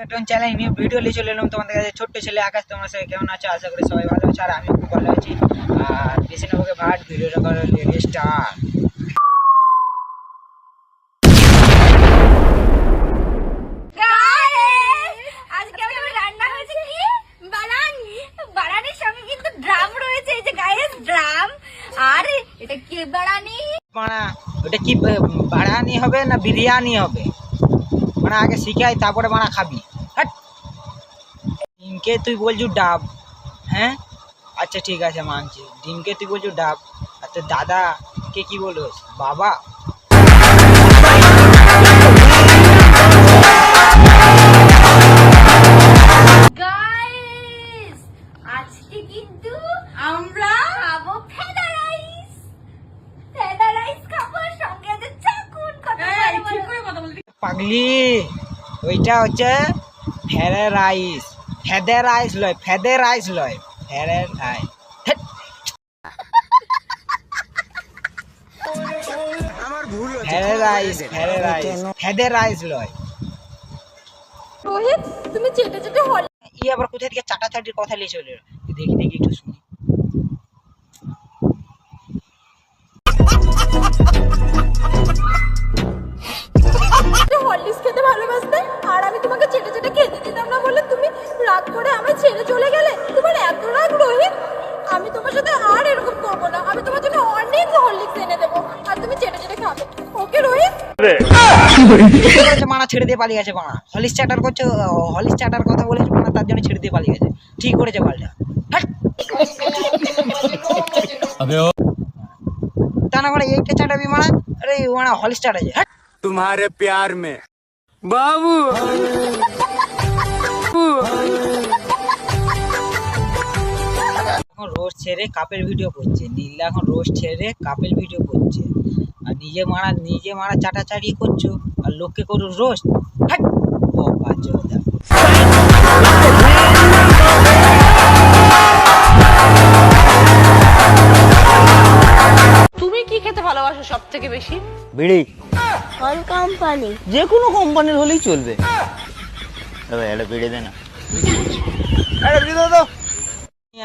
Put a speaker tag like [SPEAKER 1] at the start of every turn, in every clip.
[SPEAKER 1] একটা channel new video নিয়ে চলে এলাম তোমাদের কাছে। ছোট্ট ছেলে আকাশ, তোমরা সবাই কেমন আছো? আশা করি সবাই ভালো আছো, আর আমি খুব ভালো আছি। আর বেশি না ওকে ভাট ভিডিওটা করে স্টার্ট।
[SPEAKER 2] আজকে আমাদের রান্না হয়েছে কি বানানি। বানানির সঙ্গে কিন্তু ড্রাম রয়েছে, এই যে গাইস ড্রাম। আর এটা কি বানানি?
[SPEAKER 1] মানা ওটা কি বাড়ানি হবে না বিরিয়ানি হবে? মানে আগে শিখাই তারপরে মানা খাবি। হাট, ডিমকে তুই বলছু ডাব। হ্যাঁ আচ্ছা ঠিক আছে মানছি, ডিমকে তুই বলছু ডাব, আর তোর দাদাকে কি বলিস বাবা?
[SPEAKER 2] গাইস আজকে কিন্তু আমরা খাবো ফেদা রাইস। ফেদা রাইস খাবো, সঙ্গে আছে চাকুন। ঠিক করে কথা বলবি
[SPEAKER 1] পাগলি, ওইটা হচ্ছে ফেরে রাইস। ফেদে রাইস লয়, ফেদে রাইস লয়, ফেরে রাইস। ফেরে রাইস, ফেরে রাইস, ফেদে রাইস লয়।
[SPEAKER 2] রোহিত, তুমি চেটে চেটে হল
[SPEAKER 1] ই আবার কোথা থেকে চাটাচাটির কথা নিয়ে চলে এলো? দেখি দেখি একটু শুনি।
[SPEAKER 2] হরলিক্স খেতে ভালোবাসতে, আর আমি তোমাকে চেটে চেটে খেতে দিতাম না বলে তুমি রাগ করে আমায় ছেড়ে চলে গেলে। তোমার এত রাগ রোহিত, আমি তোমার সাথে আর এরকম করবো না। আমি তোমার জন্য অনেক হরলিক্স এনে দেবো, আর তুমি চেটে চেটে খাবে। ওকে রোহিত?
[SPEAKER 1] মানা ছেড়ে দিয়ে পালিয়ে গেছে। মানা হলিস চাটার করছে, হলিস চাটার কথা বলেছে মানা, তার জন্য ছেড়ে দিয়ে পালিয়ে গেছে। ঠিক করেছে পাল্টা। তা না করে এইটা চাটাবি মানা? আরে মানা হলিস চাটাছে।
[SPEAKER 3] तुम्हारे प्यार में बाबू
[SPEAKER 1] এখন রোজ ছেড়ে কাপের ভিডিও করছে। নীলা এখন রোজ ছেড়ে কাপের ভিডিও করছে, আর নিজে মারা চাটাচাটি করছো, আর লোককে করো রোস্ট। হাট ও বাজোদা।
[SPEAKER 4] তুমি কি খেতে ভালোবাসো সব থেকে বেশি?
[SPEAKER 5] বিড়ি,
[SPEAKER 4] কোন কোম্পানি?
[SPEAKER 5] যে কোনো কোম্পানির হলেই চলবে। একটা বিড়ি দে না।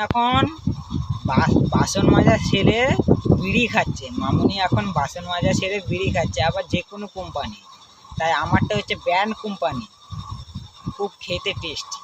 [SPEAKER 1] এখন বাসন মাজা ছেড়ে বিড়ি খাচ্ছে। মামুনি এখন বাসন মাজা ছেড়ে বিড়ি খাচ্ছে, আবার যে কোনো কোম্পানি। তাই আমারটা হচ্ছে ব্র্যান্ড কোম্পানি, খুব খেতে টেস্টি।